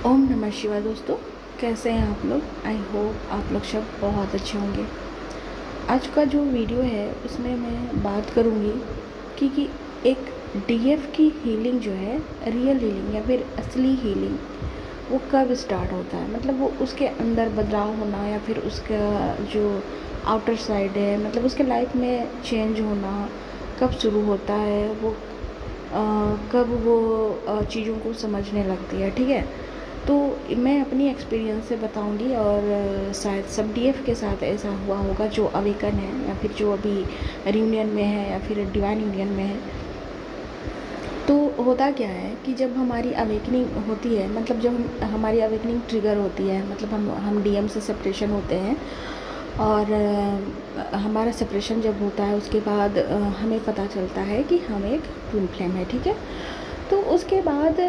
ओम नमः शिवाय। दोस्तों, कैसे हैं आप लोग? आई होप आप लोग सब बहुत अच्छे होंगे। आज का जो वीडियो है उसमें मैं बात करूँगी कि एक डीएफ की हीलिंग जो है, रियल हीलिंग या फिर असली हीलिंग, वो कब स्टार्ट होता है। मतलब वो उसके अंदर बदलाव होना या फिर उसका जो आउटर साइड है, मतलब उसके लाइफ में चेंज होना कब शुरू होता है, वो कब वो चीज़ों को समझने लगती है। ठीक है, तो मैं अपनी एक्सपीरियंस से बताऊंगी और शायद सब डीएफ के साथ ऐसा हुआ होगा जो अवेकन है या फिर जो अभी रियूनियन में है या फिर डिवाइन यूनियन में है। तो होता क्या है कि जब हमारी अवेकनिंग होती है, मतलब जब हमारी अवेकनिंग ट्रिगर होती है, मतलब हम डीएम से सेपरेशन होते हैं और हमारा सेपरेशन जब होता है उसके बाद हमें पता चलता है कि हम एक ट्विन फ्लेम है। ठीक है, तो उसके बाद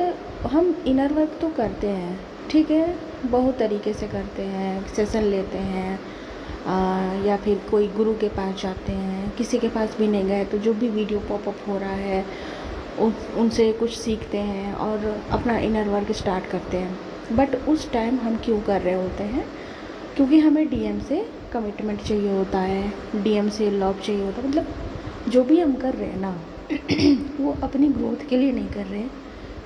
हम इनर वर्क तो करते हैं। ठीक है, बहुत तरीके से करते हैं, सेशन लेते हैं या फिर कोई गुरु के पास जाते हैं। किसी के पास भी नहीं गए तो जो भी वीडियो पॉपअप हो रहा है उनसे कुछ सीखते हैं और अपना इनर वर्क स्टार्ट करते हैं। बट उस टाइम हम क्यों कर रहे होते हैं? क्योंकि हमें डीएम से कमिटमेंट चाहिए होता है, डीएम से लव चाहिए होता है। मतलब जो भी हम कर रहे हैं ना वो अपनी ग्रोथ के लिए नहीं कर रहे हैं,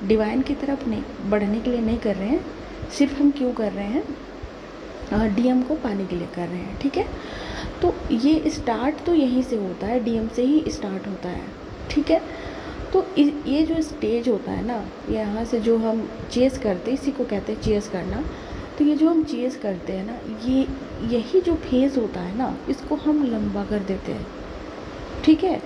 डिवाइन की तरफ नहीं बढ़ने के लिए नहीं कर रहे हैं। सिर्फ हम क्यों कर रहे हैं? डीएम को पाने के लिए कर रहे हैं। ठीक है, तो ये स्टार्ट तो यहीं से होता है, डीएम से ही स्टार्ट होता है। ठीक है, तो ये जो स्टेज होता है ना, यहाँ से जो हम चेस करते हैं, इसी को कहते हैं चेस करना। तो ये जो हम चेस करते हैं ना, यही जो फेज़ होता है ना, इसको हम लंबा कर देते हैं। ठीक है,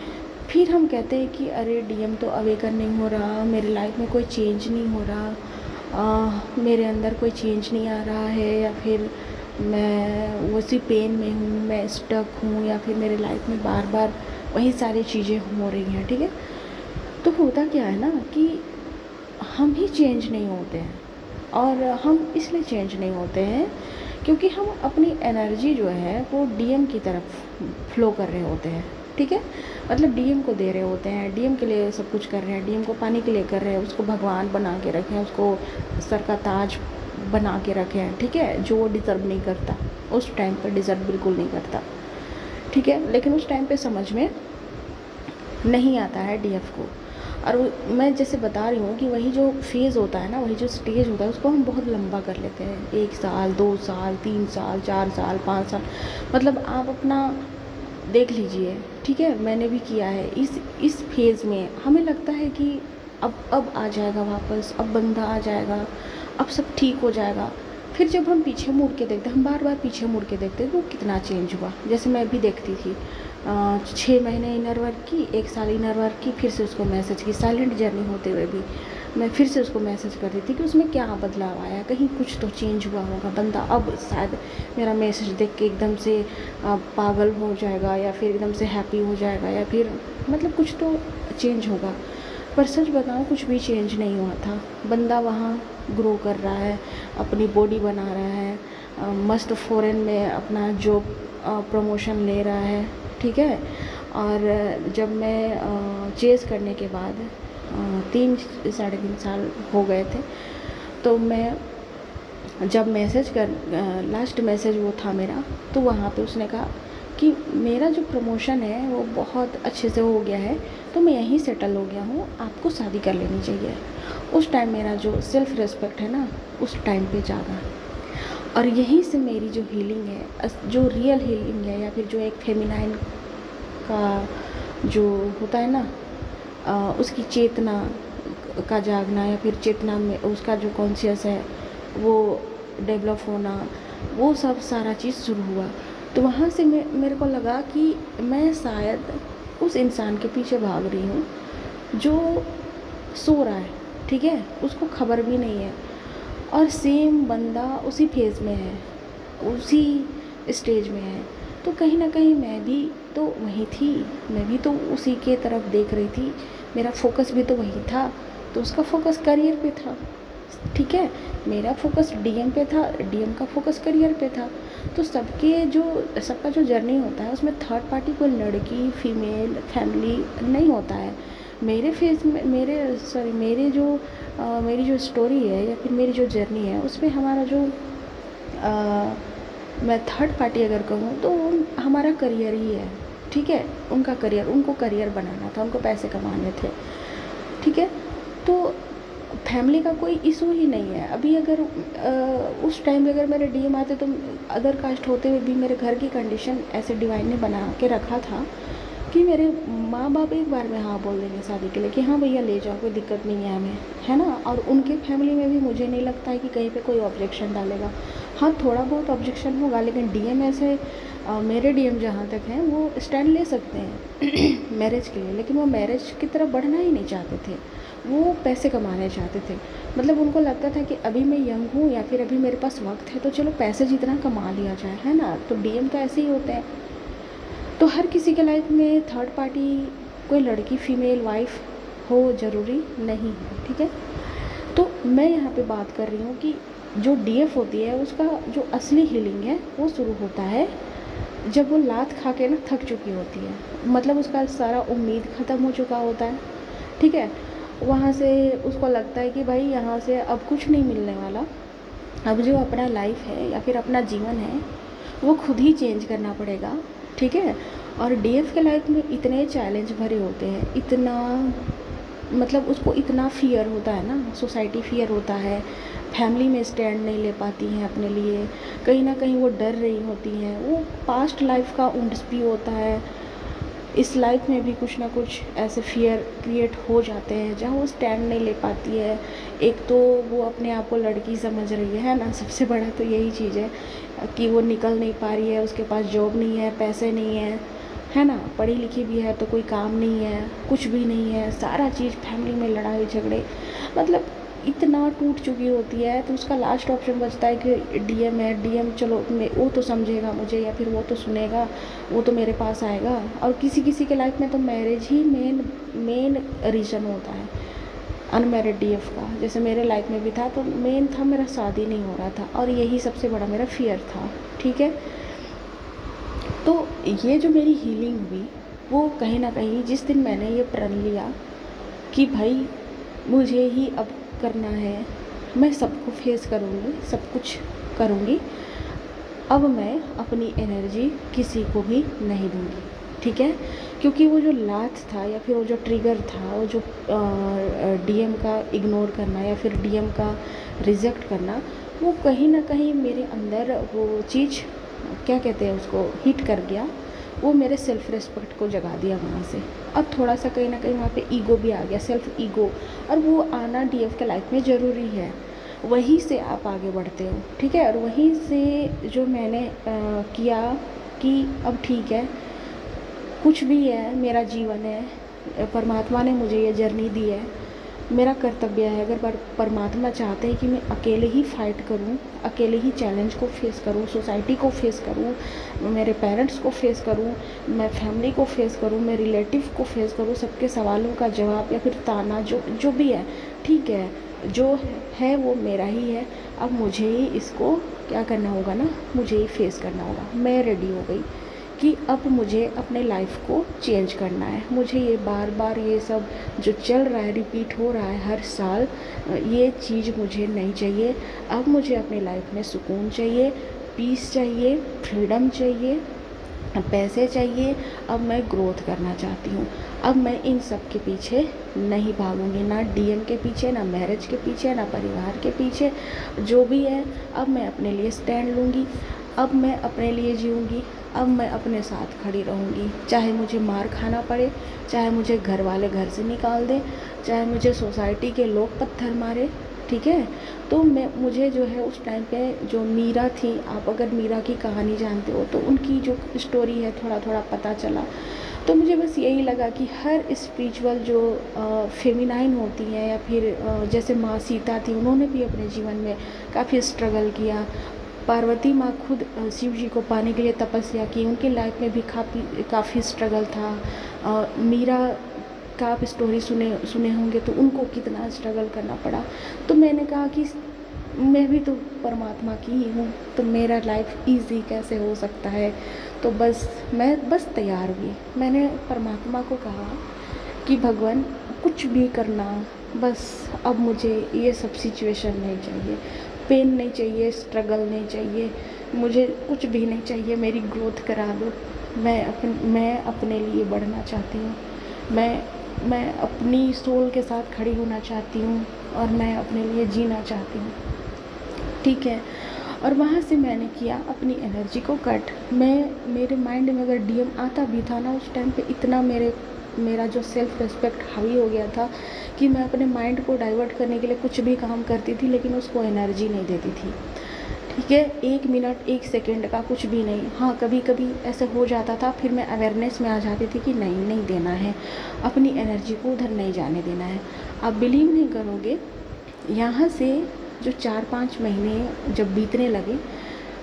फिर हम कहते हैं कि अरे डीएम तो अवेकन नहीं हो रहा, मेरी लाइफ में कोई चेंज नहीं हो रहा, मेरे अंदर कोई चेंज नहीं आ रहा है, या फिर मैं उसी पेन में हूँ, मैं स्टक हूँ, या फिर मेरे लाइफ में बार बार वही सारी चीज़ें हो रही हैं। ठीक है, तो होता क्या है ना कि हम ही चेंज नहीं होते हैं। और हम इसलिए चेंज नहीं होते हैं क्योंकि हम अपनी एनर्जी जो है वो डीएम की तरफ फ्लो कर रहे होते हैं। ठीक है, मतलब डीएम को दे रहे होते हैं, डीएम के लिए सब कुछ कर रहे हैं, डीएम को पाने के लिए कर रहे हैं, उसको भगवान बना के रखे हैं, उसको सर का ताज बना के रखे हैं। ठीक है, जो वो डिज़र्व नहीं करता, उस टाइम पर डिज़र्व बिल्कुल नहीं करता। ठीक है, लेकिन उस टाइम पे समझ में नहीं आता है डीएफ को। और मैं जैसे बता रही हूँ कि वही जो फेज़ होता है ना, वही जो स्टेज होता है, उसको हम बहुत लंबा कर लेते हैं। 1 साल, 2 साल, 3 साल, 4 साल, 5 साल, मतलब आप अपना देख लीजिए। ठीक है, मैंने भी किया है। इस फेज़ में हमें लगता है कि अब आ जाएगा वापस, अब बंदा आ जाएगा, अब सब ठीक हो जाएगा। फिर जब हम पीछे मुड़ के देखते हैं, हम बार बार पीछे मुड़ के देखते हैं तो कितना चेंज हुआ। जैसे मैं भी देखती थी 6 महीने इनर वर्क की, 1 साल इनर वर्क की, फिर से उसको मैसेज की, साइलेंट जर्नी होते हुए भी मैं फिर से उसको मैसेज करती थी कि उसमें क्या बदलाव आया, कहीं कुछ तो चेंज हुआ होगा, बंदा अब शायद मेरा मैसेज देख के एकदम से पागल हो जाएगा, या फिर एकदम से हैप्पी हो जाएगा, या फिर मतलब कुछ तो चेंज होगा। पर सच बताऊँ, कुछ भी चेंज नहीं हुआ था। बंदा वहाँ ग्रो कर रहा है, अपनी बॉडी बना रहा है, मस्त फॉरेन में अपना जॉब प्रमोशन ले रहा है। ठीक है, और जब मैं चेस करने के बाद 3 साढ़े 3 साल हो गए थे, तो मैं जब मैसेज कर लास्ट मैसेज वो था मेरा, तो वहाँ पे उसने कहा कि मेरा जो प्रमोशन है वो बहुत अच्छे से हो गया है, तो मैं यहीं सेटल हो गया हूँ, आपको शादी कर लेनी चाहिए। उस टाइम मेरा जो सेल्फ़ रिस्पेक्ट है ना, उस टाइम पे जागा। और यहीं से मेरी जो हीलिंग है, जो रियल हीलिंग है, या फिर जो एक फेमिनाइन का जो होता है ना, उसकी चेतना का जागना, या फिर चेतना में उसका जो कॉन्शियस है वो डेवलप होना, वो सब सारा चीज़ शुरू हुआ। तो वहाँ से मेरे को लगा कि मैं शायद उस इंसान के पीछे भाग रही हूँ जो सो रहा है। ठीक है, उसको खबर भी नहीं है, और सेम बंदा उसी फेज़ में है, उसी स्टेज में है। तो कहीं ना कहीं मैं भी तो वहीं थी, मैं भी तो उसी के तरफ देख रही थी, मेरा फोकस भी तो वही था। तो उसका फोकस करियर पे था। ठीक है, मेरा फोकस डीएम पे था, डीएम का फोकस करियर पे था। तो सबका जो जर्नी होता है उसमें थर्ड पार्टी, कोई लड़की, फीमेल, फैमिली नहीं होता है। मेरे फेज़ में मेरी जो स्टोरी है या फिर मेरी जो जर्नी है उसमें हमारा जो मैं थर्ड पार्टी अगर कहूँ तो हमारा करियर ही है, ठीक है। उनको करियर बनाना था, उनको पैसे कमाने थे, ठीक है। तो फैमिली का कोई इशू ही नहीं है। अभी अगर उस टाइम पे अगर मेरे डीएम आते तो अदर कास्ट होते हुए भी मेरे घर की कंडीशन ऐसे डिवाइन ने बना के रखा था कि मेरे माँ बाप एक बार में हाँ बोल देंगे शादी के लिए कि हाँ भैया ले जाओ, कोई दिक्कत नहीं है हमें, है ना। और उनके फैमिली में भी मुझे नहीं लगता है कि कहीं पे कोई ऑब्जेक्शन डालेगा। हाँ, थोड़ा बहुत ऑब्जेक्शन होगा, लेकिन डीएम ऐसे मेरे डीएम जहाँ तक हैं वो स्टैंड ले सकते हैं मैरिज के लिए, लेकिन वो मैरिज की तरफ बढ़ना ही नहीं चाहते थे, वो पैसे कमाने चाहते थे। मतलब उनको लगता था कि अभी मैं यंग हूँ या फिर अभी मेरे पास वक्त है तो चलो पैसे जितना कमा लिया जाए, है ना। तो डीएम तो ऐसे ही होते हैं। तो हर किसी के लाइफ में थर्ड पार्टी कोई लड़की फीमेल वाइफ हो ज़रूरी नहीं है, ठीक है। तो मैं यहाँ पे बात कर रही हूँ कि जो डीएफ होती है उसका जो असली हीलिंग है वो शुरू होता है जब वो लात खा के ना थक चुकी होती है। मतलब उसका सारा उम्मीद ख़त्म हो चुका होता है, ठीक है। वहाँ से उसको लगता है कि भाई यहाँ से अब कुछ नहीं मिलने वाला, अब जो अपना लाइफ है या फिर अपना जीवन है वो खुद ही चेंज करना पड़ेगा, ठीक है। और डीएफ के लाइफ में इतने चैलेंज भरे होते हैं, इतना मतलब उसको इतना फियर होता है ना, सोसाइटी फियर होता है, फैमिली में स्टैंड नहीं ले पाती हैं अपने लिए, कहीं ना कहीं वो डर रही होती हैं, वो पास्ट लाइफ का उंड्स भी होता है, इस लाइफ में भी कुछ ना कुछ ऐसे फियर क्रिएट हो जाते हैं जहाँ वो स्टैंड नहीं ले पाती है। एक तो वो अपने आप को लड़की समझ रही है ना, सबसे बड़ा तो यही चीज़ है कि वो निकल नहीं पा रही है, उसके पास जॉब नहीं है, पैसे नहीं है ना, पढ़ी लिखी भी है तो कोई काम नहीं है, कुछ भी नहीं है, सारा चीज़ फैमिली में लड़ाई झगड़े, मतलब इतना टूट चुकी होती है। तो उसका लास्ट ऑप्शन बचता है कि डीएम है, डीएम चलो वो तो समझेगा मुझे या फिर वो तो सुनेगा, वो तो मेरे पास आएगा। और किसी किसी के लाइफ में तो मैरिज ही मेन रीज़न होता है अनमैरिड डीएफ का। जैसे मेरे लाइफ में भी था, तो मेन था मेरा शादी नहीं हो रहा था और यही सबसे बड़ा मेरा फियर था, ठीक है। तो ये जो मेरी हीलिंग हुई वो कहीं ना कहीं जिस दिन मैंने ये प्रण लिया कि भाई मुझे ही अब करना है, मैं सबको फेस करूँगी, सब कुछ करूँगी, अब मैं अपनी एनर्जी किसी को भी नहीं दूँगी, ठीक है। क्योंकि वो जो लात था या फिर वो जो ट्रिगर था, वो जो डीएम का इग्नोर करना या फिर डीएम का रिजेक्ट करना, वो कहीं ना कहीं मेरे अंदर वो चीज़ क्या कहते हैं उसको हिट कर गया, वो मेरे सेल्फ़ रिस्पेक्ट को जगा दिया वहाँ से। अब थोड़ा सा कहीं ना कहीं वहाँ पे ईगो भी आ गया, सेल्फ़ ईगो, और वो आना डीएफ के लाइफ में ज़रूरी है, वहीं से आप आगे बढ़ते हो, ठीक है। और वहीं से जो मैंने किया कि अब ठीक है, कुछ भी है, मेरा जीवन है, परमात्मा ने मुझे ये जर्नी दी है, मेरा कर्तव्य है। अगर परमात्मा चाहते हैं कि मैं अकेले ही फाइट करूं, अकेले ही चैलेंज को फेस करूं, सोसाइटी को फेस करूं, मेरे पेरेंट्स को फेस करूं, मैं फैमिली को फेस करूं, मैं रिलेटिव को फेस करूं, सबके सवालों का जवाब या फिर ताना जो भी है, ठीक है, जो है वो मेरा ही है। अब मुझे ही इसको क्या करना होगा ना, मुझे ही फेस करना होगा। मैं रेडी हो गई कि अब मुझे अपने लाइफ को चेंज करना है। मुझे ये बार बार ये सब जो चल रहा है, रिपीट हो रहा है हर साल, ये चीज़ मुझे नहीं चाहिए। अब मुझे अपनी लाइफ में सुकून चाहिए, पीस चाहिए, फ्रीडम चाहिए, पैसे चाहिए। अब मैं ग्रोथ करना चाहती हूँ। अब मैं इन सब के पीछे नहीं भागूंगी, ना डीएम के पीछे, ना मैरिज के पीछे, ना परिवार के पीछे, जो भी है। अब मैं अपने लिए स्टैंड लूँगी, अब मैं अपने लिए जीऊँगी, अब मैं अपने साथ खड़ी रहूँगी, चाहे मुझे मार खाना पड़े, चाहे मुझे घर वाले घर से निकाल दें, चाहे मुझे सोसाइटी के लोग पत्थर मारे, ठीक है। तो मुझे जो है उस टाइम पे जो मीरा थी, आप अगर मीरा की कहानी जानते हो तो उनकी जो स्टोरी है थोड़ा थोड़ा पता चला। तो मुझे बस यही लगा कि हर स्पिरिचुअल जो फेमिनाइन होती हैं या फिर जैसे माँ सीता थी, उन्होंने भी अपने जीवन में काफ़ी स्ट्रगल किया। पार्वती माँ खुद शिव जी को पाने के लिए तपस्या की, उनकी लाइफ में भी काफ़ी स्ट्रगल था। मीरा का आप स्टोरी सुने होंगे तो उनको कितना स्ट्रगल करना पड़ा। तो मैंने कहा कि मैं भी तो परमात्मा की ही हूँ, तो मेरा लाइफ इजी कैसे हो सकता है। तो मैं बस तैयार हुई। मैंने परमात्मा को कहा कि भगवान कुछ भी करना, बस अब मुझे ये सब सिचुएशन नहीं चाहिए, पेन नहीं चाहिए, स्ट्रगल नहीं चाहिए, मुझे कुछ भी नहीं चाहिए, मेरी ग्रोथ करा दो। मैं अपने लिए बढ़ना चाहती हूँ, मैं अपनी सोल के साथ खड़ी होना चाहती हूँ और मैं अपने लिए जीना चाहती हूँ, ठीक है। और वहाँ से मैंने किया अपनी एनर्जी को कट। मेरे माइंड में अगर डीएम आता भी था ना, उस टाइम पे इतना मेरा जो सेल्फ़ रिस्पेक्ट हावी हो गया था कि मैं अपने माइंड को डाइवर्ट करने के लिए कुछ भी काम करती थी, लेकिन उसको एनर्जी नहीं देती थी, ठीक है। 1 मिनट 1 सेकंड का कुछ भी नहीं। हाँ, कभी कभी ऐसे हो जाता था, फिर मैं अवेयरनेस में आ जाती थी कि नहीं देना है, अपनी एनर्जी को उधर नहीं जाने देना है। आप बिलीव नहीं करोगे, यहाँ से जो 4-5 महीने जब बीतने लगे,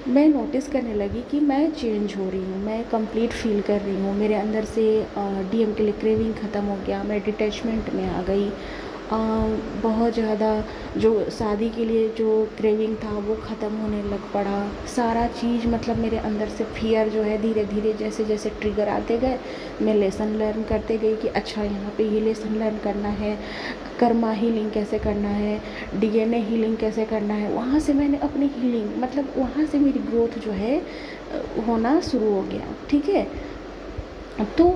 मैं नोटिस करने लगी कि मैं चेंज हो रही हूँ, मैं कंप्लीट फील कर रही हूँ। मेरे अंदर से डीएम के लिए क्रेविंग ख़त्म हो गया, मैं डिटैचमेंट में आ गई। बहुत ज़्यादा जो शादी के लिए जो क्रेविंग था वो ख़त्म होने लग पड़ा। सारा चीज़ मतलब मेरे अंदर से फियर जो है धीरे धीरे जैसे जैसे ट्रिगर आते गए, मैं लेसन लर्न करते गई कि अच्छा यहाँ पे ये लेसन लर्न करना है, कर्मा हीलिंग कैसे करना है, डीएनए हीलिंग कैसे करना है। वहाँ से मैंने अपनी हीलिंग मतलब वहाँ से मेरी ग्रोथ जो है होना शुरू हो गया, ठीक है। तो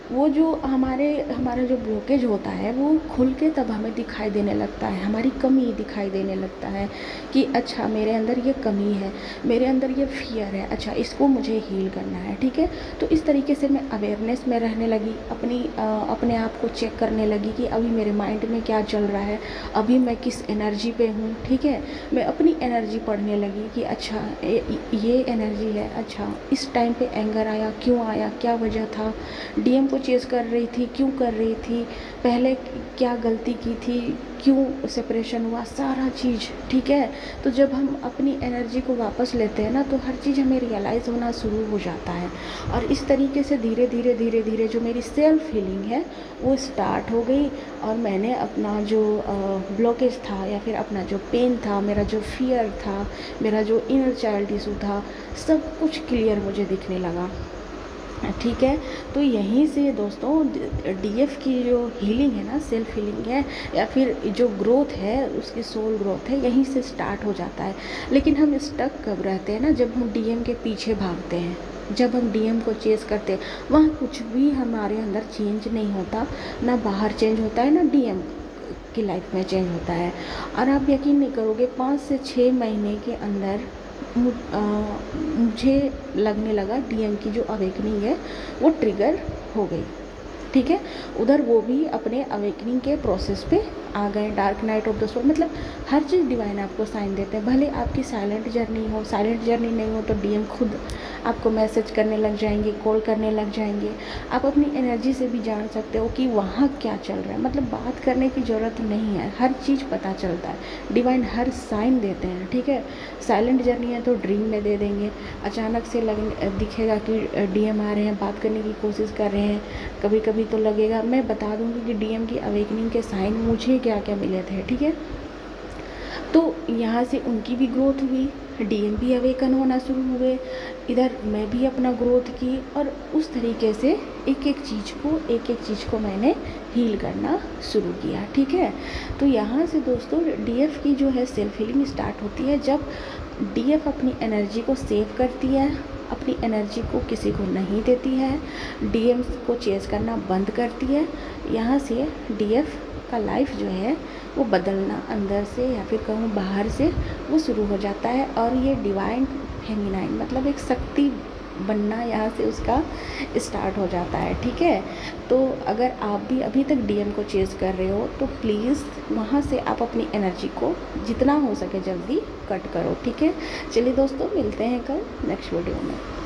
वो जो हमारा जो ब्लॉकेज होता है वो खुल के तब हमें दिखाई देने लगता है, हमारी कमी दिखाई देने लगता है कि अच्छा मेरे अंदर ये कमी है, मेरे अंदर ये फियर है, अच्छा इसको मुझे हील करना है, ठीक है। तो इस तरीके से मैं अवेयरनेस में रहने लगी, अपने आप को चेक करने लगी कि अभी मेरे माइंड में क्या चल रहा है, अभी मैं किस एनर्जी पे हूँ, ठीक है। मैं अपनी एनर्जी पढ़ने लगी कि अच्छा ये एनर्जी है, अच्छा इस टाइम पे एंगर आया, क्यों आया, क्या वजह था, डीएम चेज़ कर रही थी, क्यों कर रही थी, पहले क्या गलती की थी, क्यों सेपरेशन हुआ, सारा चीज़, ठीक है। तो जब हम अपनी एनर्जी को वापस लेते हैं ना, तो हर चीज़ हमें रियलाइज़ होना शुरू हो जाता है। और इस तरीके से धीरे धीरे जो मेरी सेल्फ हीलिंग है वो स्टार्ट हो गई। और मैंने अपना जो ब्लॉकेज था या फिर अपना जो पेन था, मेरा जो फियर था, मेरा जो इनर चाइल्ड इशू था, सब कुछ क्लियर मुझे दिखने लगा, ठीक है। तो यहीं से दोस्तों डीएफ की जो हीलिंग है ना, सेल्फ हीलिंग है या फिर जो ग्रोथ है, उसकी सोल ग्रोथ है, यहीं से स्टार्ट हो जाता है। लेकिन हम स्टक कब रहते हैं ना, जब हम डीएम के पीछे भागते हैं, जब हम डीएम को चेस करते हैं, वहाँ कुछ भी हमारे अंदर चेंज नहीं होता, ना बाहर चेंज होता है, ना डीएम की लाइफ में चेंज होता है। और आप यकीन नहीं करोगे, 5 से 6 महीने के अंदर मुझे लगने लगा डीएम की जो अवेकनिंग है वो ट्रिगर हो गई, ठीक है। उधर वो भी अपने अवेकनिंग के प्रोसेस पे आ गए। Dark night of the soul मतलब हर चीज़ डिवाइन आपको साइन देते हैं, भले आपकी साइलेंट जर्नी हो, साइलेंट जर्नी नहीं हो तो डीएम खुद आपको मैसेज करने लग जाएंगे, कॉल करने लग जाएंगे। आप अपनी एनर्जी से भी जान सकते हो कि वहाँ क्या चल रहा है, मतलब बात करने की ज़रूरत नहीं है, हर चीज़ पता चलता है, डिवाइन हर साइन देते हैं, ठीक है। साइलेंट जर्नी है तो ड्रीम में दे देंगे, अचानक से दिखेगा कि डीएम आ रहे हैं, बात करने की कोशिश कर रहे हैं, कभी कभी तो लगेगा। मैं बता दूंगी कि डीएम की अवेकनिंग के साइन मुझे क्या क्या मिले थे, ठीक है। तो यहाँ से उनकी भी ग्रोथ हुई, डीएम भी अवेकन होना शुरू हुए, इधर मैं भी अपना ग्रोथ की, और उस तरीके से एक एक चीज़ को मैंने हील करना शुरू किया, ठीक है। तो यहाँ से दोस्तों डीएफ की जो है सेल्फ हीलिंग स्टार्ट होती है जब डीएफ अपनी एनर्जी को सेव करती है, अपनी एनर्जी को किसी को नहीं देती है, डीएम को चेज़ करना बंद करती है। यहाँ से डीएफ का लाइफ जो है वो बदलना अंदर से या फिर कहूँ बाहर से वो शुरू हो जाता है। और ये डिवाइन फेमिनाइन मतलब एक शक्ति बनना यहाँ से उसका स्टार्ट हो जाता है, ठीक है। तो अगर आप भी अभी तक डीएम को चेज़ कर रहे हो तो प्लीज़ वहाँ से आप अपनी एनर्जी को जितना हो सके जल्दी कट करो, ठीक है। चलिए दोस्तों, मिलते हैं कल नेक्स्ट वीडियो में।